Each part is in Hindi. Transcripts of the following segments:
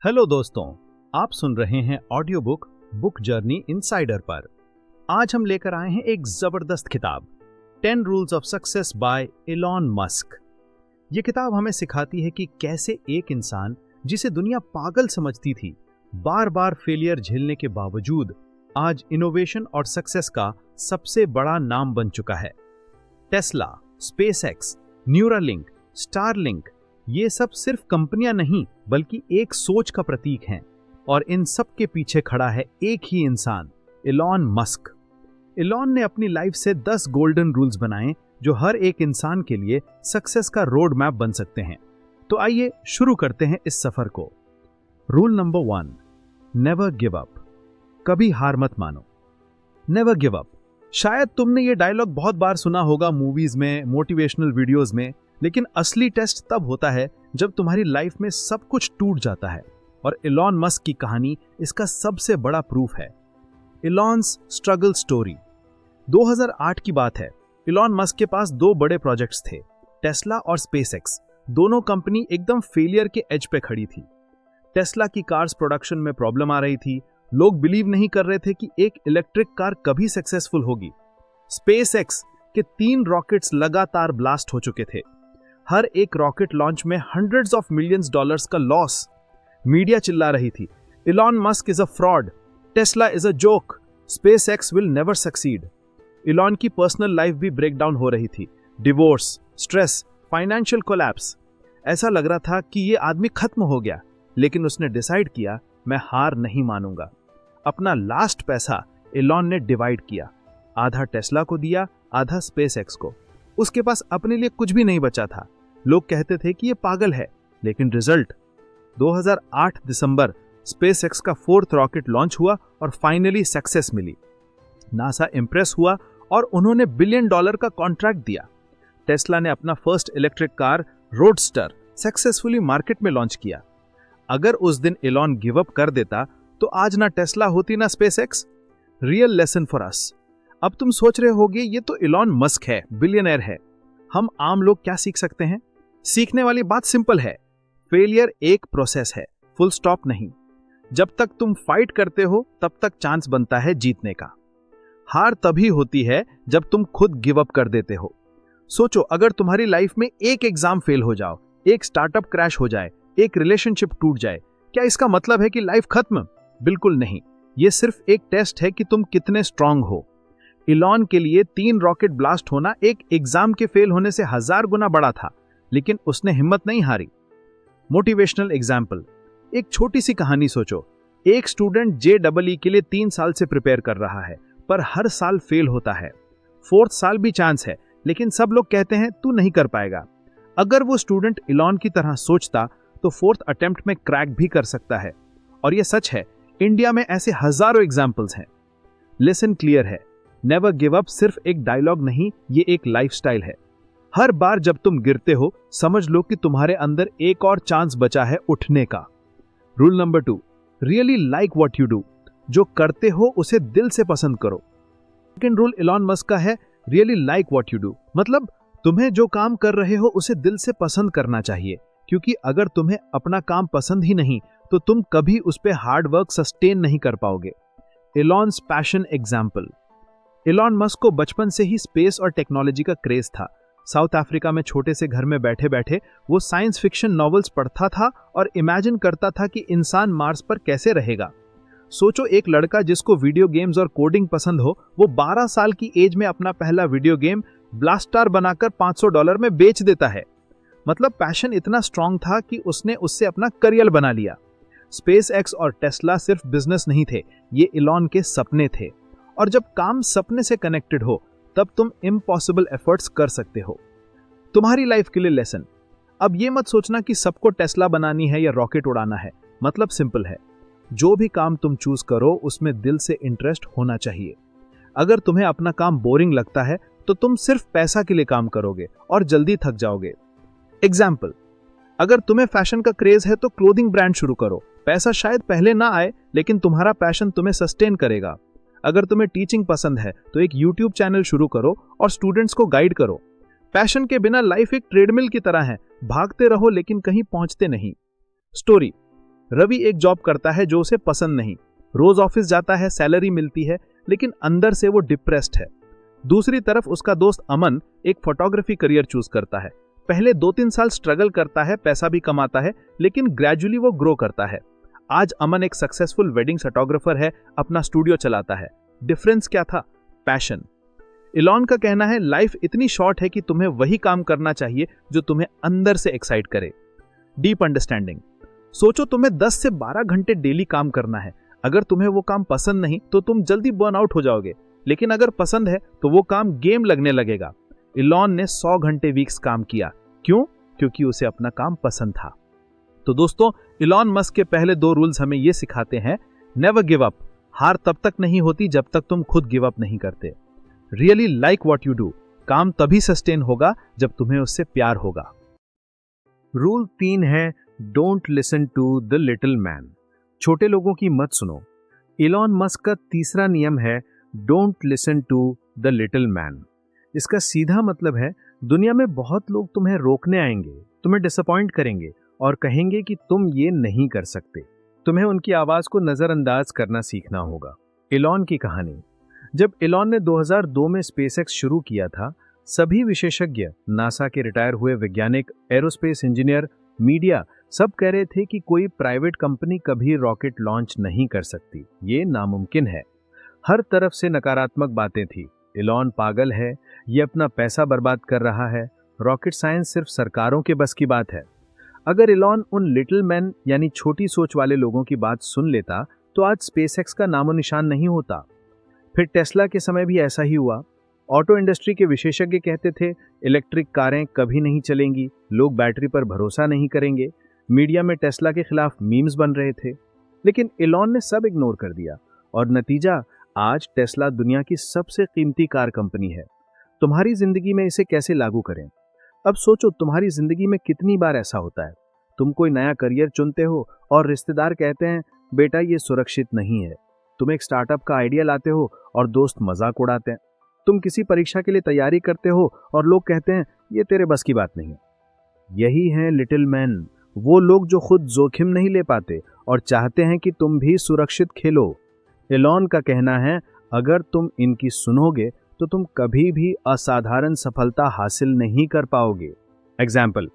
हेलो दोस्तों, आप सुन रहे हैं ऑडियो बुक जर्नी इनसाइडर पर। आज हम लेकर आए हैं एक जबरदस्त किताब 10 rules of success by Elon Musk. ये किताब हमें सिखाती है कि कैसे एक इंसान जिसे दुनिया पागल समझती थी, बार बार फेलियर झेलने के बावजूद आज इनोवेशन और सक्सेस का सबसे बड़ा नाम बन चुका है। टेस्ला, स्पेसएक्स, न्यूरालिंक, स्टारलिंक, ये सब सिर्फ कंपनियां नहीं बल्कि एक सोच का प्रतीक हैं, और इन सब के पीछे खड़ा है एक ही इंसान, इलॉन मस्क। इलॉन ने अपनी लाइफ से 10 गोल्डन रूल्स बनाए जो हर एक इंसान के लिए सक्सेस का रोड मैप बन सकते हैं। तो आइए शुरू करते हैं इस सफर को। Rule number 1, never give up. कभी हार मत मानो। Never give up. शायद तुमने ये डायलॉग बहुत बार सुना होगा मूवीज में, मोटिवेशनल वीडियोस में, लेकिन असली टेस्ट तब होता है जब तुम्हारी लाइफ में सब कुछ टूट जाता है, और इलॉन मस्क की कहानी इसका सबसे बड़ा प्रूफ है। Elon's struggle story. 2008 की बात है। इलॉन मस्क के पास 2 बड़े प्रोजेक्ट्स थे, टेस्ला और स्पेसएक्स। दोनों कंपनी एकदम फेलियर के एज पे खड़ी थी। टेस्ला की कार्स प्रोडक्शन में प्रॉब्लम आ रही थी। लोग बिलीव नहीं कर रहे थे कि एक इलेक्ट्रिक कार कभी सक्सेसफुल होगी। स्पेसएक्स के 3 रॉकेट्स लगातार ब्लास्ट हो चुके थे। हर एक रॉकेट लॉन्च में हंड्रेड्स ऑफ मिलियंस डॉलर्स का लॉस। मीडिया चिल्ला रही थी, Elon Musk is a fraud, Tesla is a joke, SpaceX will never succeed. Elon की पर्सनल लाइफ भी ब्रेक डाउन हो रही थी। Divorce, stress, financial collapse. ऐसा लग रहा था कि ये आदमी खत्म हो गया, लेकिन उसने डिसाइड किया, मैं हार नहीं मानूंगा। अपना लास्ट पैसा इलॉन ने डिवाइड किया। आधा टेस्ला को दिया, आधा स्पेसएक्स को। उसके पास अपने लिए कुछ भी नहीं बचा था। लोग कहते थे कि ये पागल है, लेकिन रिजल्ट 2008 दिसंबर स्पेसएक्स का 4th रॉकेट लॉन्च हुआ और फाइनली सक्सेस मिली। नासा इंप्रेस हुआ और उन्होंने $1 बिलियन का कॉन्ट्रैक्ट दिया। टेस्ला ने अपना first electric car roadster successfully market में लॉन्च किया। अगर उस दिन इलॉन गिव अप कर देता तो आज ना टेस्ला होती ना SpaceX. Real lesson for us. अब तुम सोच रहे होगे ये तो इलॉन मस्क है, बिलियनर है। हम आम लोग क्या सीख सकते हैं? सीखने वाली बात सिंपल है, फेलियर एक प्रोसेस है, फुल स्टॉप नहीं। जब तक तुम फाइट करते हो तब तक चांस बनता है जीतने का। हार तभी होती है जब तुम खुद गिव अप कर देते हो। सोचो, अगर तुम्हारी लाइफ में एक एग्जाम फेल हो जाओ, एक स्टार्टअप क्रैश हो जाए, एक रिलेशनशिप टूट जाए, क्या इसका मतलब है कि लाइफ खत्म? बिल्कुल नहीं। यह सिर्फ एक टेस्ट है कि तुम कितने स्ट्रांग हो। इलॉन के लिए 3 रॉकेट ब्लास्ट होना एक एग्जाम के फेल होने से 1000 गुना बड़ा था, लेकिन उसने हिम्मत नहीं हारी। Motivational example. एक छोटी सी कहानी सोचो। एक स्टूडेंट JEE के लिए 3 साल से प्रिपेयर कर रहा है, पर हर साल फेल होता है। 4th साल भी चांस है, लेकिन सब लोग कहते हैं तू नहीं कर पाएगा। अगर वो स्टूडेंट इलॉन की तरह सोचता तो 4th अटेम्प्ट में क्रैक भी कर सकता है। और यह सच है, इंडिया में ऐसे हजारों एग्जाम्पल्स हैं। लेसन क्लियर है, नेवर गिव अप सिर्फ एक डायलॉग नहीं, ये एक लाइफस्टाइल है। हर बार जब तुम गिरते हो, समझ लो कि तुम्हारे अंदर एक और चांस बचा है उठने का। Rule number 2, really like what you do. जो करते हो उसे दिल से पसंद करो। सेकंड रूल इलॉन मस्क का है, really like what you do. मतलब तुम्हें जो काम कर रहे हो उसे दिल से पसंद करना चाहिए, क्योंकि अगर तुम्हें अपना काम पसंद ही नहीं तो तुम कभी उस पर हार्ड वर्क सस्टेन नहीं कर पाओगे। Elon's passion example. Elon Musk को बचपन से ही स्पेस और टेक्नोलॉजी का क्रेज था। साउथ अफ्रीका में छोटे से घर में बैठे बैठे वो साइंस फिक्शन नॉवेल्स पढ़ता था और इमेजिन करता था कि इंसान मार्स पर कैसे रहेगा। सोचो, एक लड़का जिसको वीडियो गेम्स और कोडिंग पसंद हो, वो 12 साल की एज में अपना पहला वीडियो गेम ब्लास्टार बनाकर $500 में बेच देता है। मतलब पैशन इतना स्ट्रांग था कि उसने उससे अपना करियर बना लिया। स्पेसएक्स और टेस्ला सिर्फ बिजनेस नहीं थे, ये इलॉन के सपने थे। और जब काम सपने से कनेक्टेड हो तब तुम इम्पॉसिबल एफर्ट्स कर सकते हो। तुम्हारी लाइफ के लिए लेसन। अब ये मत सोचना कि सबको टेस्ला बनानी है या रॉकेट उड़ाना है। मतलब सिंपल है, जो भी काम तुम चूज करो उसमें दिल से इंटरेस्ट होना चाहिए। अगर तुम्हें अपना काम बोरिंग लगता है तो तुम सिर्फ पैसा के लिए काम करोगे और जल्दी थक जाओगे। एग्जाम्पल, अगर तुम्हें फैशन का क्रेज है तो क्लोथिंग ब्रांड शुरू करो। पैसा शायद पहले ना आए, लेकिन तुम्हारा पैशन तुम्हें सस्टेन करेगा। अगर तुम्हें टीचिंग पसंद है तो एक YouTube चैनल शुरू करो और स्टूडेंट्स को गाइड करो। पैशन के बिना लाइफ एक ट्रेडमिल की तरह है, भागते रहो लेकिन कहीं पहुंचते नहीं। स्टोरी। रवि एक जॉब करता है जो उसे पसंद नहीं, रोज ऑफिस जाता है, सैलरी मिलती है, लेकिन अंदर से वो डिप्रेस्ड है। दूसरी तरफ उसका दोस्त अमन एक फोटोग्राफी करियर चूज करता है। पहले 2-3 साल स्ट्रगल करता है, पैसा भी कमाता है, लेकिन ग्रेजुअली वो ग्रो करता है। आज अमन एक सक्सेसफुल वेडिंग फोटोग्राफर है, अपना स्टूडियो चलाता है। डिफरेंस क्या था? पैशन। इलॉन का कहना है लाइफ इतनी शॉर्ट है कि तुम्हें वही काम करना चाहिए जो तुम्हें अंदर से एक्साइट करे। Deep understanding. सोचो तुम्हें 10 से 12 घंटे डेली काम करना है। अगर तुम्हें वो काम पसंद नहीं तो तुम जल्दी बर्न आउट हो जाओगे, लेकिन अगर पसंद है तो वो काम गेम लगने लगेगा। इलॉन ने 100 घंटे वीक्स काम किया। क्यों? क्योंकि उसे अपना काम पसंद था। तो दोस्तों, इलॉन मस्क के पहले 2 रूल्स हमें ये सिखाते हैं, नेवर गिव अप। हार तब तक नहीं होती जब तक तुम खुद गिव अप नहीं करते। Really like what you do. काम तभी सस्टेन होगा जब तुम्हें उससे प्यार होगा। रूल 3 है, don't listen to the little man. छोटे लोगों की मत सुनो। इलॉन मस्क का तीसरा नियम है, don't listen to the little man. इसका सीधा मतलब है, दुनिया में बहुत लोग तुम्हें रोकने आएंगे, तुम्हें डिसअपॉइंट करेंगे और कहेंगे कि तुम ये नहीं कर सकते। तुम्हें उनकी आवाज को नजरअंदाज करना सीखना होगा। इलॉन की कहानी। जब इलॉन ने 2002 में स्पेसएक्स शुरू किया था, सभी विशेषज्ञ, नासा के रिटायर हुए वैज्ञानिक, एरोस्पेस इंजीनियर, मीडिया सब कह रहे थे कि कोई प्राइवेट कंपनी कभी रॉकेट लॉन्च नहीं कर सकती, ये नामुमकिन है। हर तरफ से नकारात्मक बातें थी। इलॉन पागल है, ये अपना पैसा बर्बाद कर रहा है, रॉकेट साइंस सिर्फ सरकारों के बस की बात है। अगर इलॉन उन लिटिल मैन यानी छोटी सोच वाले लोगों की बात सुन लेता तो आज स्पेसएक्स का नामो निशान नहीं होता। फिर टेस्ला के समय भी ऐसा ही हुआ। ऑटो इंडस्ट्री के विशेषज्ञ कहते थे इलेक्ट्रिक कारें कभी नहीं चलेंगी, लोग बैटरी पर भरोसा नहीं करेंगे। मीडिया में टेस्ला के खिलाफ मीम्स बन रहे थे, लेकिन इलॉन ने सब इग्नोर कर दिया और नतीजा, आज टेस्ला दुनिया की सबसे कीमती कार कंपनी है। तुम्हारी जिंदगी में इसे कैसे लागू करें? अब सोचो, तुम्हारी जिंदगी में कितनी बार ऐसा होता है, तुम कोई नया करियर चुनते हो और रिश्तेदार कहते हैं बेटा ये सुरक्षित नहीं है। तुम एक स्टार्टअप का आइडिया लाते हो और दोस्त मजाक उड़ाते हैं। तुम किसी परीक्षा के लिए तैयारी करते हो और लोग कहते हैं ये तेरे बस की बात नहीं है। यही है लिटिल मैन, वो लोग जो खुद जोखिम नहीं ले पाते और चाहते हैं कि तुम भी सुरक्षित खेलो। एलॉन का कहना है अगर तुम इनकी सुनोगे तो तुम कभी भी असाधारण सफलता हासिल नहीं कर पाओगे। एग्जाम्पल,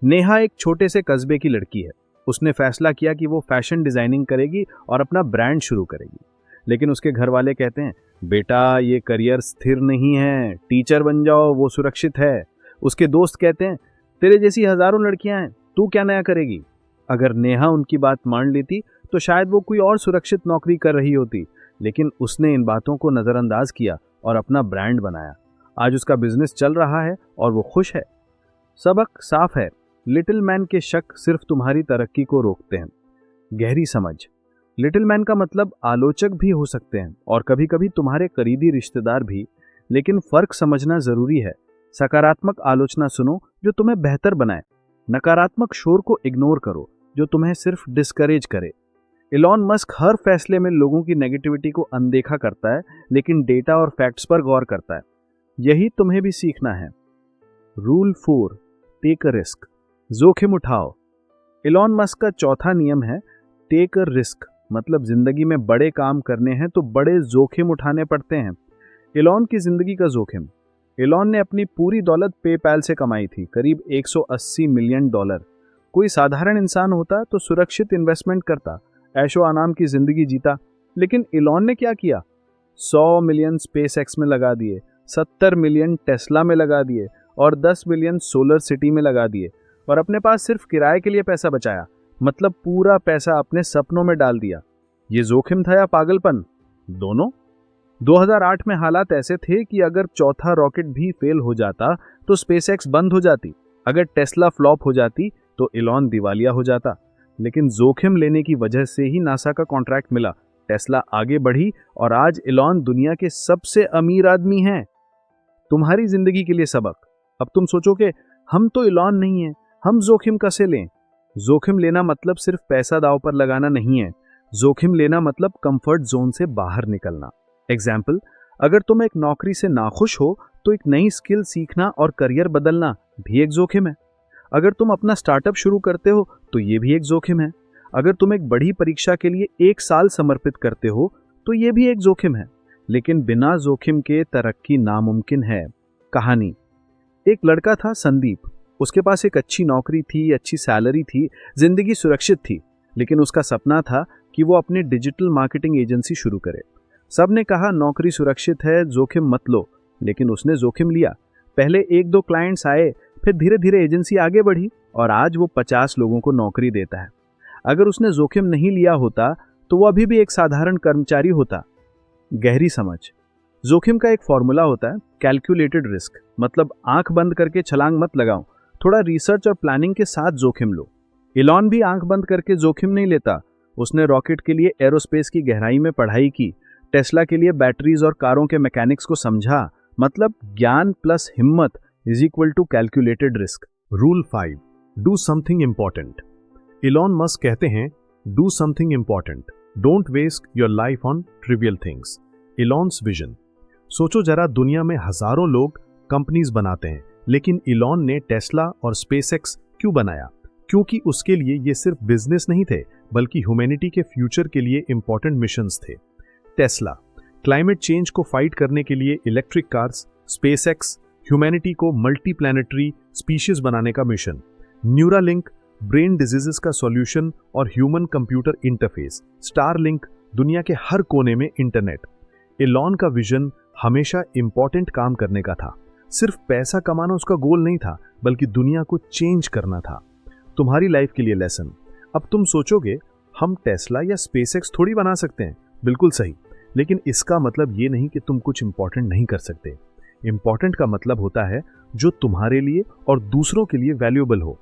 नेहा एक छोटे से कस्बे की लड़की है। उसने फैसला किया कि वो फैशन डिजाइनिंग करेगी और अपना ब्रांड शुरू करेगी, लेकिन उसके घर वाले कहते हैं बेटा ये करियर स्थिर नहीं है, टीचर बन जाओ, वो सुरक्षित है। उसके दोस्त कहते हैं तेरे जैसी हजारों लड़कियां हैं, तू क्या नया करेगी। अगर नेहा उनकी बात मान लेती तो शायद वो कोई और सुरक्षित नौकरी कर रही होती, लेकिन उसने इन बातों को नजरअंदाज किया और अपना ब्रांड बनाया। आज उसका बिजनेस चल रहा है और वो खुश है। सबक साफ है, लिटिल मैन के शक सिर्फ तुम्हारी तरक्की को रोकते हैं। गहरी समझ, लिटिल मैन का मतलब आलोचक भी हो सकते हैं और कभी कभी तुम्हारे करीबी रिश्तेदार भी, लेकिन फर्क समझना जरूरी है। सकारात्मक आलोचना सुनो जो तुम्हें बेहतर बनाए, नकारात्मक शोर को इग्नोर करो जो तुम्हें सिर्फ डिस्करेज करे। इलॉन मस्क हर फैसले में लोगों की नेगेटिविटी को अनदेखा करता है, लेकिन डेटा और फैक्ट्स पर गौर करता है। यही तुम्हें भी सीखना है। रूल 4, टेक अ रिस्क, जोखिम उठाओ। इलॉन मस्क का चौथा नियम है टेक अ रिस्क, मतलब जिंदगी में बड़े काम करने हैं तो बड़े जोखिम उठाने पड़ते हैं। इलॉन की जिंदगी का जोखिम। इलॉन ने अपनी पूरी दौलत पेपैल से कमाई थी, करीब $180 मिलियन। कोई साधारण इंसान होता तो सुरक्षित इन्वेस्टमेंट करता, ऐशो आराम की जिंदगी जीता, लेकिन इलॉन ने क्या किया? 100 मिलियन स्पेसएक्स में लगा दिए, 70 मिलियन टेस्ला में लगा दिए और 10 मिलियन सोलर सिटी में लगा दिए और अपने पास सिर्फ किराए के लिए पैसा बचाया, मतलब पूरा पैसा अपने सपनों में डाल दिया। ये जोखिम था या पागलपन? दोनों। 2008 में हालात ऐसे थे कि अगर चौथा रॉकेट भी फेल हो जाता तो स्पेसएक्स बंद हो जाती, अगर टेस्ला फ्लॉप हो जाती तो इलॉन दिवालिया हो जाता। लेकिन जोखिम लेने की वजह से ही नासा का कॉन्ट्रैक्ट मिला, टेस्ला आगे बढ़ी और आज इलॉन दुनिया के सबसे अमीर आदमी हैं। तुम्हारी जिंदगी के लिए सबक। अब तुम सोचोगे हम तो इलॉन नहीं है, हम जोखिम कैसे लें? जोखिम लेना मतलब सिर्फ पैसा दांव पर लगाना नहीं है। जोखिम लेना मतलब कंफर्ट जोन से बाहर निकलना। एग्जाम्पल, अगर तुम एक नौकरी से नाखुश हो तो एक नई स्किल सीखना और करियर बदलना भी एक जोखिम है। अगर तुम अपना स्टार्टअप शुरू करते हो तो ये भी एक जोखिम है। अगर तुम एक बड़ी परीक्षा के लिए 1 साल समर्पित करते हो तो ये भी एक जोखिम है, लेकिन बिना जोखिम के तरक्की नामुमकिन है। कहानी। एक लड़का था संदीप। उसके पास एक अच्छी नौकरी थी, अच्छी सैलरी थी, जिंदगी सुरक्षित थी, लेकिन उसका सपना था कि वो अपनी डिजिटल मार्केटिंग एजेंसी शुरू करे। सबने कहा नौकरी सुरक्षित है, जोखिम मत लो, लेकिन उसने जोखिम लिया। पहले 1-2 क्लाइंट्स आए, फिर धीरे धीरे एजेंसी आगे बढ़ी और आज वो 50 लोगों को नौकरी देता है। अगर उसने जोखिम नहीं लिया होता तो वो अभी भी एक साधारण कर्मचारी होता। गहरी समझ। जोखिम का एक फॉर्मूला होता है, कैलकुलेटेड रिस्क, मतलब आंख बंद करके छलांग मत लगाओ, थोड़ा रिसर्च और प्लानिंग के साथ जोखिम लो। इलॉन भी आंख बंद करके जोखिम नहीं लेता। उसने रॉकेट के लिए एरोस्पेस की गहराई में पढ़ाई की, टेस्ला के लिए बैटरीज और कारों के मैकेनिक्स को समझा। मतलब ज्ञान प्लस हिम्मत is equal to calculated risk. Rule 5, do something important. Elon Musk कहते हैं, do something important, don't waste your life on trivial things. Elon's vision. सोचो जरा, दुनिया में हजारों लोग कंपनीज बनाते हैं, लेकिन इलॉन ने टेस्ला और स्पेसएक्स क्यों बनाया? क्योंकि उसके लिए ये सिर्फ बिजनेस नहीं थे, बल्कि ह्यूमैनिटी के फ्यूचर के लिए इंपॉर्टेंट मिशंस थे। टेस्ला, क्लाइमेट चेंज को फाइट करने के लिए इलेक्ट्रिक कार्स। स्पेसएक्स, ह्यूमैनिटी को मल्टी प्लैनेटरी स्पीशीज बनाने का मिशन। न्यूरालिंक, ब्रेन डिजीजेस का सॉल्यूशन और ह्यूमन कंप्यूटर इंटरफेस। स्टारलिंक, दुनिया के हर कोने में इंटरनेट। इलॉन का विजन हमेशा इंपॉर्टेंट काम करने का था। सिर्फ पैसा कमाना उसका गोल नहीं था, बल्कि दुनिया को चेंज करना था। तुम्हारी लाइफ के लिए लेसन। अब तुम सोचोगे, हम टेस्ला या स्पेसएक्स थोड़ी बना सकते हैं। बिल्कुल सही, लेकिन इसका मतलब ये नहीं कि तुम कुछ इंपॉर्टेंट नहीं कर सकते। इंपॉर्टेंट का मतलब होता है जो तुम्हारे लिए और दूसरों के लिए वैल्यूएबल हो।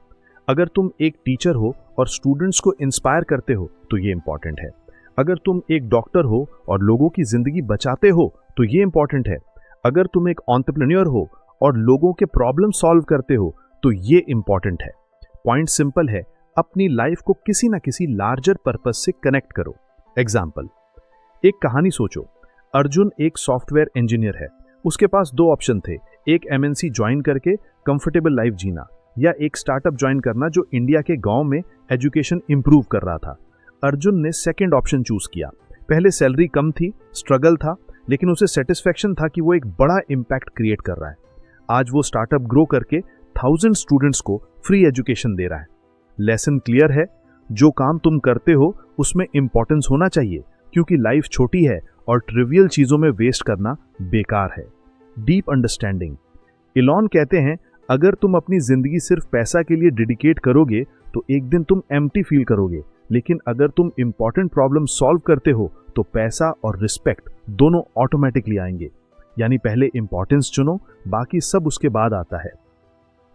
अगर तुम एक टीचर हो और स्टूडेंट्स को इंस्पायर करते हो तो ये इंपॉर्टेंट है। अगर तुम एक डॉक्टर हो और लोगों की जिंदगी बचाते हो तो ये इंपॉर्टेंट है। अगर तुम एक एंटरप्रेन्योर हो और लोगों के प्रॉब्लम सॉल्व करते हो तो ये इंपॉर्टेंट है। पॉइंट सिंपल है, अपनी लाइफ को किसी ना किसी लार्जर पर्पस से कनेक्ट करो। एग्जाम्पल, एक कहानी सोचो। अर्जुन एक सॉफ्टवेयर इंजीनियर है। उसके पास 2 ऑप्शन थे, एक एमएनसी ज्वाइन करके कंफर्टेबल लाइफ जीना या एक स्टार्टअप ज्वाइन करना जो इंडिया के गांव में एजुकेशन इंप्रूव कर रहा था। अर्जुन ने सेकंड ऑप्शन चूज किया। पहले सैलरी कम थी, स्ट्रगल था, लेकिन उसे सेटिस्फैक्शन था कि वो एक बड़ा इंपैक्ट क्रिएट कर रहा है। आज वो स्टार्टअप ग्रो करके 1000 स्टूडेंट्स को फ्री एजुकेशन दे रहा है। लेसन क्लियर है, जो काम तुम करते हो उसमें इंपॉर्टेंस होना चाहिए, क्योंकि लाइफ छोटी है और ट्रिवियल चीजों में वेस्ट करना बेकार है। Deep understanding. इलॉन कहते हैं, अगर तुम अपनी जिंदगी सिर्फ पैसा के लिए डेडिकेट करोगे तो एक दिन तुम एम्प्टी फील करोगे, लेकिन अगर तुम इंपॉर्टेंट प्रॉब्लम सॉल्व करते हो तो पैसा और रिस्पेक्ट दोनों ऑटोमेटिकली आएंगे। यानी पहले इंपॉर्टेंस चुनो, बाकी सब उसके बाद आता है।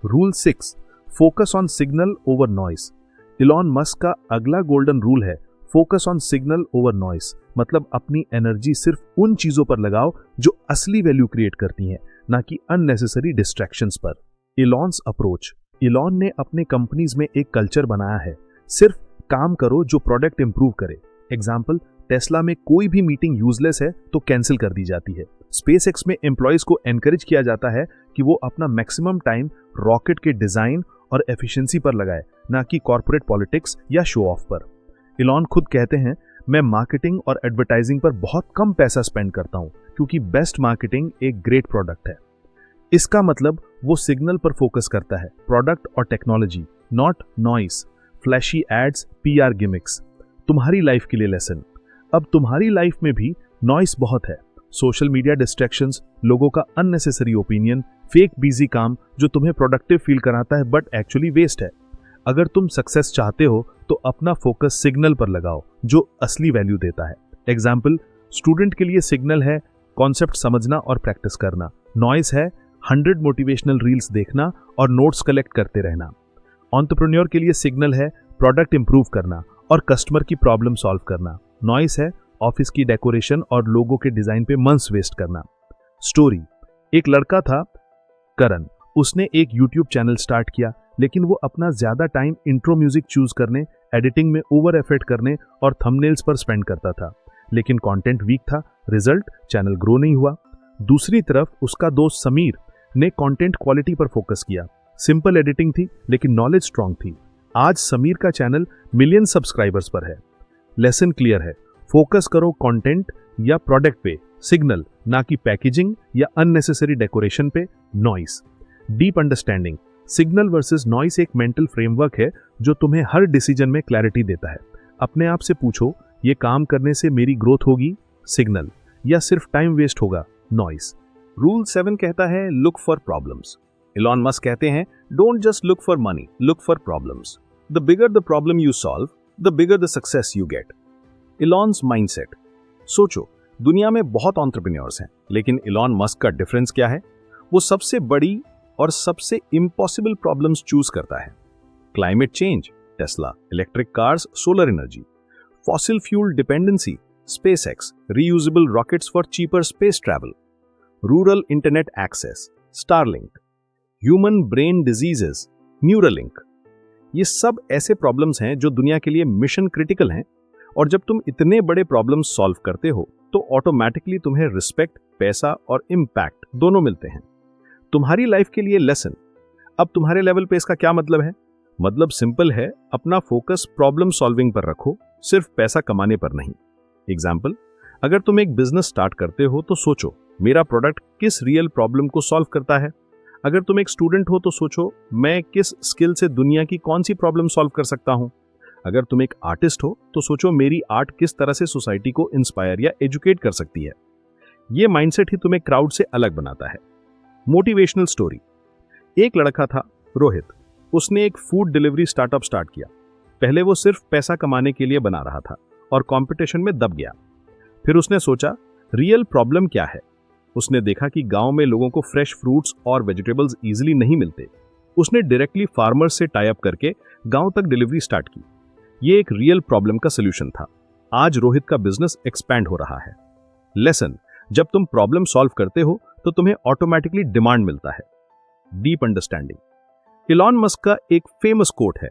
Rule 6, focus on signal over noise. Elon Musk का अगला गोल्डन रूल है, focus on signal over noise. मतलब अपनी एनर्जी सिर्फ उन चीजों पर लगाओ जो असली वैल्यू क्रिएट करती हैं, ना कि अननेसेसरी डिस्ट्रैक्शंस पर। Elon's approach. इलॉन ने अपने कंपनीज में एक कल्चर बनाया है, सिर्फ काम करो जो प्रोडक्ट इंप्रूव करे। एग्जाम्पल, टेस्ला में कोई भी मीटिंग यूजलेस है तो कैंसिल कर दी जाती है। स्पेसएक्स में एम्प्लॉयज को एनकरेज किया जाता है कि वो अपना मैक्सिमम टाइम रॉकेट के डिजाइन और एफिशिएंसी पर लगाए, ना कि कॉर्पोरेट पॉलिटिक्स या शो ऑफ पर। इलॉन खुद कहते हैं, मैं मार्केटिंग और एडवर्टाइजिंग पर बहुत कम पैसा स्पेंड करता हूं, क्योंकि बेस्ट मार्केटिंग एक ग्रेट प्रोडक्ट है। इसका मतलब वो सिग्नल पर फोकस करता है, प्रोडक्ट और technology, not noise, flashy ads, PR gimmicks. तुम्हारी लाइफ के लिए लेसन। अब तुम्हारी लाइफ में भी नॉइस बहुत है। सोशल मीडिया डिस्ट्रैक्शंस, लोगों का अननेसेसरी ओपिनियन, फेक बिजी काम जो तुम्हें प्रोडक्टिव फील कराता है बट एक्चुअली वेस्ट है। अगर तुम सक्सेस चाहते हो तो अपना फोकस सिग्नल पर लगाओ जो असली वैल्यू देता है। एग्जाम्पल, स्टूडेंट के लिए सिग्नल है कॉन्सेप्ट समझना और प्रैक्टिस करना। नॉइस है 100 मोटिवेशनल रील्स देखना और नोट्स कलेक्ट करते रहना। एंटरप्रेन्योर के लिए सिग्नल है प्रोडक्ट इंप्रूव करना और कस्टमर की प्रॉब्लम सॉल्व करना। नॉइस है ऑफिस की डेकोरेशन और लोगों के डिजाइन पे मंथ्स वेस्ट करना। स्टोरी। एक लड़का था करण, उसने एक यूट्यूब चैनल स्टार्ट किया, लेकिन वो अपना ज्यादा टाइम इंट्रो म्यूजिक चूज करने, एडिटिंग में ओवर एफर्ट करने और थंबनेल्स पर स्पेंड करता था। लेकिन कंटेंट वीक था, रिजल्ट चैनल ग्रो नहीं हुआ। दूसरी तरफ उसका दोस्त समीर ने कंटेंट क्वालिटी पर फोकस किया। सिंपल एडिटिंग थी लेकिन नॉलेज स्ट्रांग थी। आज समीर का चैनल मिलियन सब्सक्राइबर्स पर है। लेसन क्लियर है, फोकस करो कंटेंट या प्रोडक्ट पे, सिग्नल ना कि पैकेजिंग या अननेसेसरी डेकोरेशन पे, noise. Deep understanding, signal versus noise एक मेंटल फ्रेमवर्क है जो तुम्हें हर डिसीजन में क्लैरिटी देता है। अपने आप से पूछो, ये काम करने से मेरी ग्रोथ होगी, सिग्नल, या सिर्फ टाइम वेस्ट होगा, नॉइस। रूल 7 कहता है look for problems. Elon Musk कहते हैं don't just look for money, look for problems. The bigger the problem you solve, the bigger the success you get. Elon's mindset. सोचो, दुनिया में बहुत एंटरप्रेन्योर्स हैं, लेकिन इलॉन मस्क का डिफरेंस क्या है? वो सबसे बड़ी और सबसे इम्पॉसिबल प्रॉब्लम्स चूज करता है। Climate change, Tesla, electric cars, solar energy. Fossil fuel dependency, SpaceX, reusable rockets for cheaper space travel. Rural internet access, Starlink. Human brain diseases, Neuralink. ये सब ऐसे प्रॉब्लम्स हैं जो दुनिया के लिए मिशन क्रिटिकल हैं, और जब तुम इतने बड़े प्रॉब्लम्स सॉल्व करते हो तो ऑटोमेटिकली तुम्हें रिस्पेक्ट, पैसा और इम्पैक्ट दोनों मिलते हैं। तुम्हारी लाइफ के लिए लेसन। अब तुम्हारे लेवल पे इसका क्या मतलब है? मतलब सिंपल है, अपना फोकस प्रॉब्लम सॉल्विंग पर रखो, सिर्फ पैसा कमाने पर नहीं। एग्जाम्पल, अगर तुम एक बिजनेस स्टार्ट करते हो तो सोचो मेरा प्रोडक्ट किस रियल प्रॉब्लम को सॉल्व करता है। अगर तुम एक स्टूडेंट हो तो सोचो मैं किस स्किल से दुनिया की कौन सी प्रॉब्लम सॉल्व कर सकता हूं। अगर तुम एक आर्टिस्ट हो तो सोचो मेरी आर्ट किस तरह से सोसाइटी को इंस्पायर या एजुकेट कर सकती है। यह माइंडसेट ही तुम्हें क्राउड से अलग बनाता है। Motivational story. एक लड़का था रोहित, उसने एक फूड डिलीवरी स्टार्टअप स्टार्ट किया। पहले वो सिर्फ पैसा कमाने के लिए बना रहा था और कंपटीशन में दब गया। फिर उसने सोचा रियल प्रॉब्लम क्या है। उसने देखा कि गांव में लोगों को फ्रेश फ्रूट्स और वेजिटेबल्स इजीली नहीं मिलते। उसने डायरेक्टली फार्मर्स से टाई अप करके गांव तक डिलीवरी स्टार्ट की। ये एक रियल प्रॉब्लम का सोल्यूशन था। आज रोहित का बिजनेस एक्सपैंड हो रहा है। लेसन, जब तुम प्रॉब्लम सॉल्व करते हो तो तुम्हें ऑटोमेटिकली डिमांड मिलता है। Deep understanding. इलॉन मस्क का एक फेमस कोट है,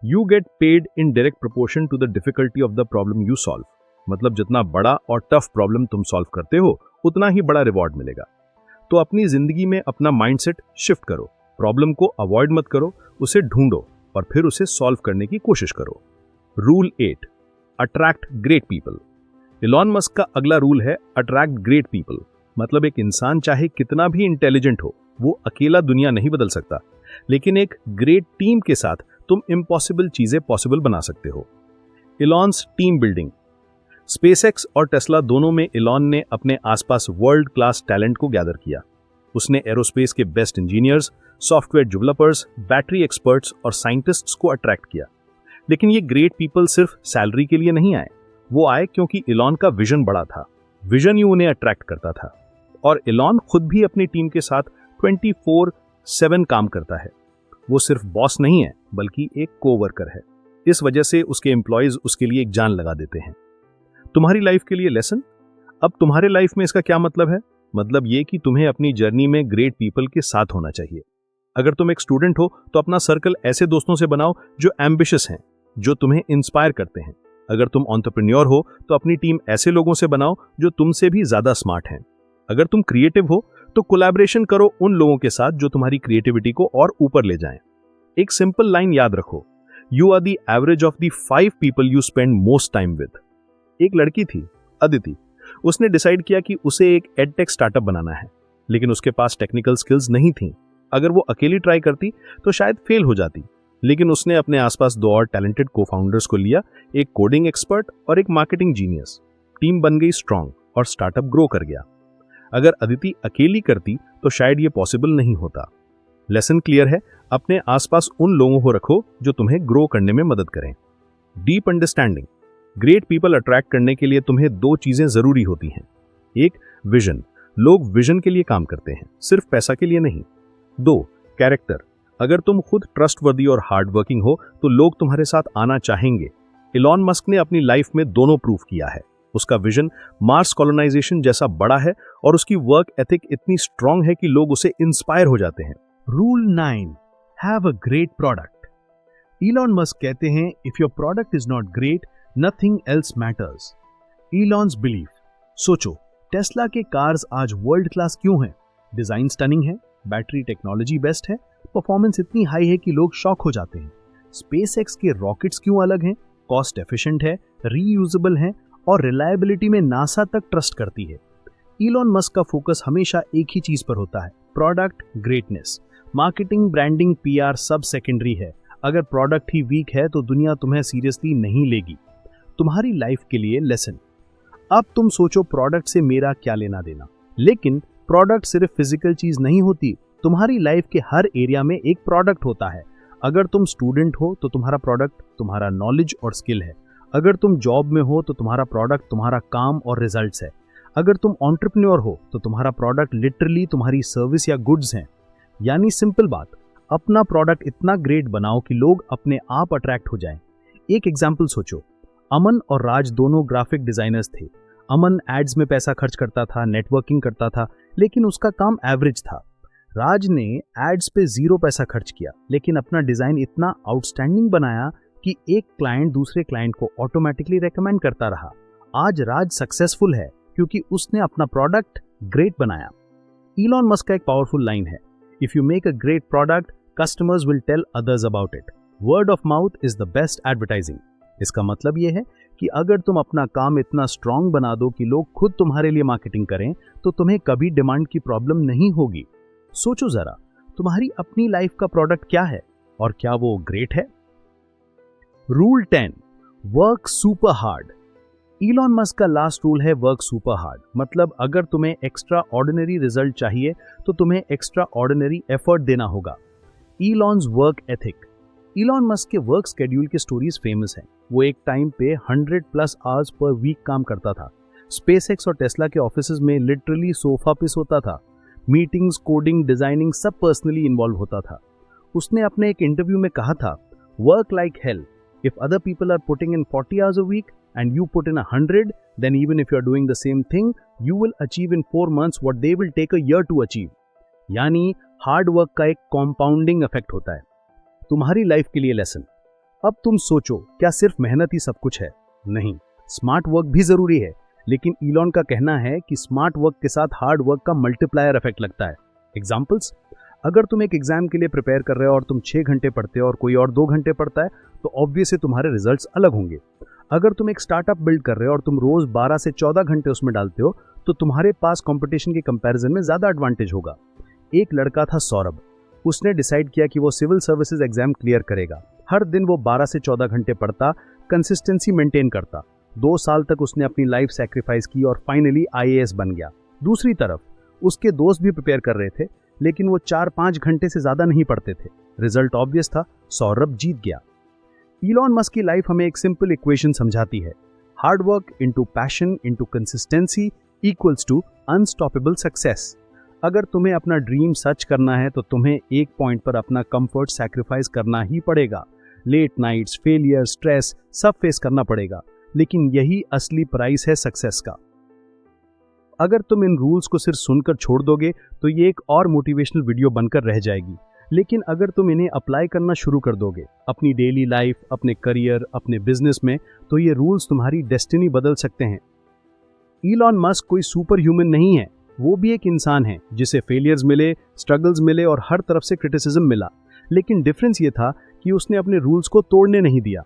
you get paid in direct proportion to the difficulty of the problem you solve. मतलब जितना बड़ा और टफ प्रॉब्लम तुम सॉल्व करते हो उतना ही बड़ा रिवॉर्ड मिलेगा। तो अपनी जिंदगी में अपना माइंडसेट शिफ्ट करो। प्रॉब्लम को अवॉइड मत करो, उसे ढूंढो और फिर उसे सॉल्व करने की कोशिश करो। Rule 8, attract great people. Elon Musk का अगला रूल है अट्रैक्ट ग्रेट पीपल। मतलब एक इंसान चाहे कितना भी इंटेलिजेंट हो, वो अकेला दुनिया नहीं बदल सकता, लेकिन एक ग्रेट टीम के साथ तुम इम्पॉसिबल चीजें पॉसिबल बना सकते हो। Elon's team building. SpaceX और टेस्ला दोनों में इलॉन ने अपने आसपास वर्ल्ड क्लास टैलेंट को गैदर किया। उसने एरोस्पेस के best engineers, software developers, battery experts और साइंटिस्ट्स को अट्रैक्ट किया। लेकिन ये ग्रेट पीपल सिर्फ सैलरी के लिए नहीं आए, वो आए क्योंकि इलॉन का विजन बड़ा था। विजन ही उन्हें अट्रैक्ट करता था। और इलॉन खुद भी अपनी टीम के साथ 24/7 काम करता है। वो सिर्फ बॉस नहीं है बल्कि एक कोवर्कर है। इस वजह से उसके एम्प्लॉयज उसके लिए एक जान लगा देते हैं। तुम्हारी लाइफ के लिए लेसन। अब तुम्हारे लाइफ में इसका क्या मतलब है? मतलब ये कि तुम्हें अपनी जर्नी में ग्रेट पीपल के साथ होना चाहिए। अगर तुम एक स्टूडेंट हो तो अपना सर्कल ऐसे दोस्तों से बनाओ जो एम्बिशियस हैं, जो तुम्हें इंस्पायर करते हैं। अगर तुम एंटरप्रेन्योर हो तो अपनी टीम ऐसे लोगों से बनाओ जो तुमसे भी ज्यादा स्मार्ट हैं। अगर तुम क्रिएटिव हो तो कोलैबोरेशन करो उन लोगों के साथ जो तुम्हारी क्रिएटिविटी को और ऊपर ले जाएं। एक सिंपल लाइन याद रखो, you are the average of the 5 people you spend most time with. एक लड़की थी अदिति, उसने डिसाइड किया कि उसे एक एडटेक स्टार्टअप बनाना है, लेकिन उसके पास टेक्निकल स्किल्स नहीं थी। अगर वो अकेली ट्राई करती तो शायद फेल हो जाती, लेकिन उसने अपने आसपास 2 और टैलेंटेड को-फाउंडर्स को लिया, एक कोडिंग एक्सपर्ट और एक मार्केटिंग जीनियस। टीम बन गई स्ट्रांग और स्टार्टअप ग्रो कर गया। अगर अदिति अकेली करती तो शायद ये पॉसिबल नहीं होता। लेसन क्लियर है, अपने आसपास उन लोगों को रखो जो तुम्हें ग्रो करने में मदद करें। Deep understanding. Great people attract करने के लिए तुम्हें 2 चीजें जरूरी होती हैं। एक, विजन। लोग विजन के लिए काम करते हैं, सिर्फ पैसा के लिए नहीं। 2, कैरेक्टर। अगर तुम खुद ट्रस्टवर्दी और हार्ड वर्किंग हो तो लोग तुम्हारे साथ आना चाहेंगे। इलॉन मस्क ने अपनी लाइफ में दोनों प्रूफ किया है। उसका विजन मार्स कॉलोनाइजेशन जैसा बड़ा है और उसकी वर्क एथिक इतनी स्ट्रांग है कि लोग उसे इंस्पायर हो जाते हैं। Rule 9, have a great product. Elon Musk कहते हैं if your product is not great, nothing else matters. Elon's belief. सोचो, टेस्ला के कार्स आज वर्ल्ड क्लास क्यों हैं? डिजाइन स्टनिंग है, बैटरी टेक्नोलॉजी बेस्ट है, परफॉर्मेंस इतनी हाई है कि लोग शॉक हो जाते हैं। स्पेसएक्स के रॉकेट्स क्यों अलग हैं, कॉस्ट एफिशिएंट है, रीयूजेबल हैं और रिलायबिलिटी में नासा तक ट्रस्ट करती है। इलॉन मस्क का फोकस हमेशा एक ही चीज पर होता है, product greatness. Marketing, branding, PR सब सेकेंडरी है। अगर प्रोडक्ट ही वीक है तो दुनिया तुम्हें सीरियसली नहीं लेगी। तुम्हारी लाइफ के लिए लेसन। अब तुम सोचो प्रोडक्ट से मेरा क्या लेना देना, लेकिन प्रोडक्ट सिर्फ फिजिकल चीज नहीं होती। तुम्हारी लाइफ के हर एरिया में एक प्रोडक्ट होता है। अगर तुम स्टूडेंट हो तो तुम्हारा प्रोडक्ट तुम्हारा नॉलेज और स्किल है। अगर तुम जॉब में हो तो तुम्हारा प्रोडक्ट तुम्हारा काम और रिजल्ट्स है। अगर तुम एंटरप्रेन्योर हो तो तुम्हारा प्रोडक्ट लिटरली तुम्हारी सर्विस या गुड्स हैं। यानी सिंपल बात, अपना प्रोडक्ट इतना ग्रेट बनाओ कि लोग अपने आप अट्रैक्ट हो जाएं। एक एग्जाम्पल सोचो, अमन और राज दोनों ग्राफिक डिजाइनर्स थे। अमन एड्स में पैसा खर्च करता था, नेटवर्किंग करता था, लेकिन उसका काम एवरेज था। राज ने एड्स पे 0 पैसा खर्च किया, लेकिन अपना डिजाइन इतना आउटस्टैंडिंग बनाया कि एक क्लाइंट दूसरे क्लाइंट को ऑटोमेटिकली रेकमेंड करता रहा। आज राज सक्सेसफुल है क्योंकि उसने अपना प्रोडक्ट ग्रेट बनाया। इलॉन मस्क का एक पावरफुल लाइन है, if you make a great product customers will tell others about it. Word of mouth is the best advertising. इसका मतलब यह है कि अगर तुम अपना काम इतना स्ट्रांग बना दो कि लोग खुद तुम्हारे लिए मार्केटिंग करें तो तुम्हें कभी डिमांड की प्रॉब्लम नहीं होगी। सोचो जरा, तुम्हारी अपनी लाइफ का प्रोडक्ट क्या है और क्या वो ग्रेट है? Rule 10, work super hard. Elon Musk का लास्ट रूल है वर्क सुपर हार्ड। मतलब अगर तुम्हें एक्स्ट्रा ऑर्डिनरी रिजल्ट चाहिए तो तुम्हें एक्स्ट्रा ऑर्डिनरी एफर्ट देना होगा। Elon's work ethic. Elon Musk के वर्क शेड्यूल के स्टोरीज फेमस हैं। वो एक टाइम पे 100+ आवर्स पर वीक काम करता था। स्पेसएक्स और टेस्ला के ऑफिसेज में लिटरली सोफा पे सोता था। मीटिंग्स, कोडिंग, डिजाइनिंग सब पर्सनली इन्वॉल्व होता था। उसने अपने एक इंटरव्यू में कहा था, work like hell. If other people are putting in 40 hours a week and you put in 100, then even if you are doing the same thing, you will achieve in 4 months what they will take a year to achieve. यानी हार्ड वर्क का एक कॉम्पाउंडिंग इफेक्ट होता है। तुम्हारी लाइफ के लिए लेसन। अब तुम सोचो, क्या सिर्फ मेहनत ही सब कुछ है? नहीं, स्मार्ट वर्क भी जरूरी है, लेकिन इलॉन का कहना है कि स्मार्ट वर्क के साथ हार्ड वर्क का मल्टीप्लायर इफेक्ट लगता है। एग्जाम्पल्स, अगर तुम एक एग्जाम के लिए प्रिपेयर कर रहे हो और तुम 6 घंटे पढ़ते हो और कोई और 2 घंटे पढ़ता है तो ऑब्वियसली तुम्हारे रिजल्ट्स अलग होंगे। अगर तुम एक स्टार्टअप बिल्ड कर रहे हो और तुम रोज 12 से 14 घंटे उसमें डालते हो तो तुम्हारे पास कंपटीशन के कंपैरिजन में ज्यादा एडवांटेज होगा। एक लड़का था सौरभ, उसने डिसाइड किया कि वो सिविल सर्विसेज एग्जाम क्लियर करेगा। हर दिन वो 12 से 14 घंटे पढ़ता, कंसिस्टेंसी मेंटेन करता। 2 साल तक उसने अपनी लाइफ सैक्रिफाइस की और फाइनली IAS बन गया। दूसरी तरफ उसके दोस्त भी प्रिपेयर कर रहे थे, लेकिन वो 4-5 घंटे से ज्यादा नहीं पढ़ते थे। रिजल्ट ऑब्वियस था, सौरभ जीत गया। इलॉन मस्क की लाइफ हमें एक सिंपल इक्वेशन समझाती है, hard work into passion into consistency equals to unstoppable success. अगर तुम्हें अपना ड्रीम सच करना है तो तुम्हें एक पॉइंट पर अपना कंफर्ट सैक्रिफाइस करना ही पड़ेगा। लेट नाइट्स, फेलियर, स्ट्रेस सब फेस करना पड़ेगा, लेकिन यही असली प्राइस है सक्सेस का। अगर तुम इन रूल्स को सिर्फ सुनकर छोड़ दोगे तो ये एक और मोटिवेशनल वीडियो बनकर रह जाएगी, लेकिन अगर तुम इन्हें अप्लाई करना शुरू कर दोगे अपनी डेली लाइफ, अपने करियर, अपने बिजनेस में, तो ये रूल्स तुम्हारी डेस्टिनी बदल सकते हैं। इलॉन मस्क कोई सुपर ह्यूमन नहीं है, वो भी एक इंसान है जिसे फेलियर्स मिले, स्ट्रगल्स मिले और हर तरफ से क्रिटिसिज्म मिला, लेकिन डिफरेंस ये था कि उसने अपने रूल्स को तोड़ने नहीं दिया।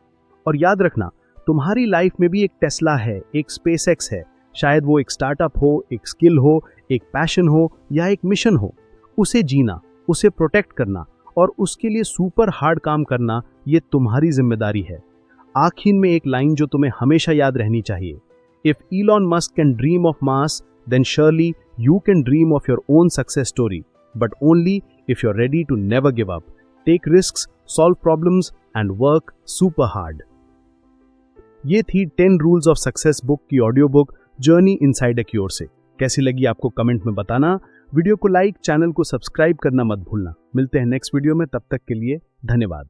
और याद रखना, तुम्हारी लाइफ में भी एक टेस्ला है, एक स्पेसएक्स है, शायद वो एक स्टार्टअप हो, एक स्किल हो, एक पैशन हो या एक मिशन हो। उसे जीना, उसे प्रोटेक्ट करना और उसके लिए सुपर हार्ड काम करना, ये तुम्हारी जिम्मेदारी है। आखिर में एक लाइन जो तुम्हें हमेशा याद रहनी चाहिए, if Elon Musk can dream of mass then surely you can dream of your own success story, but only if you're ready to never give up, take risks, solve problems and work super hard. ये थी 10 रूल्स ऑफ सक्सेस बुक की ऑडियो बुक जर्नी इनसाइडर की ओर से। कैसी लगी आपको कमेंट में बताना। वीडियो को लाइक, चैनल को सब्सक्राइब करना मत भूलना। मिलते हैं नेक्स्ट वीडियो में, तब तक के लिए धन्यवाद।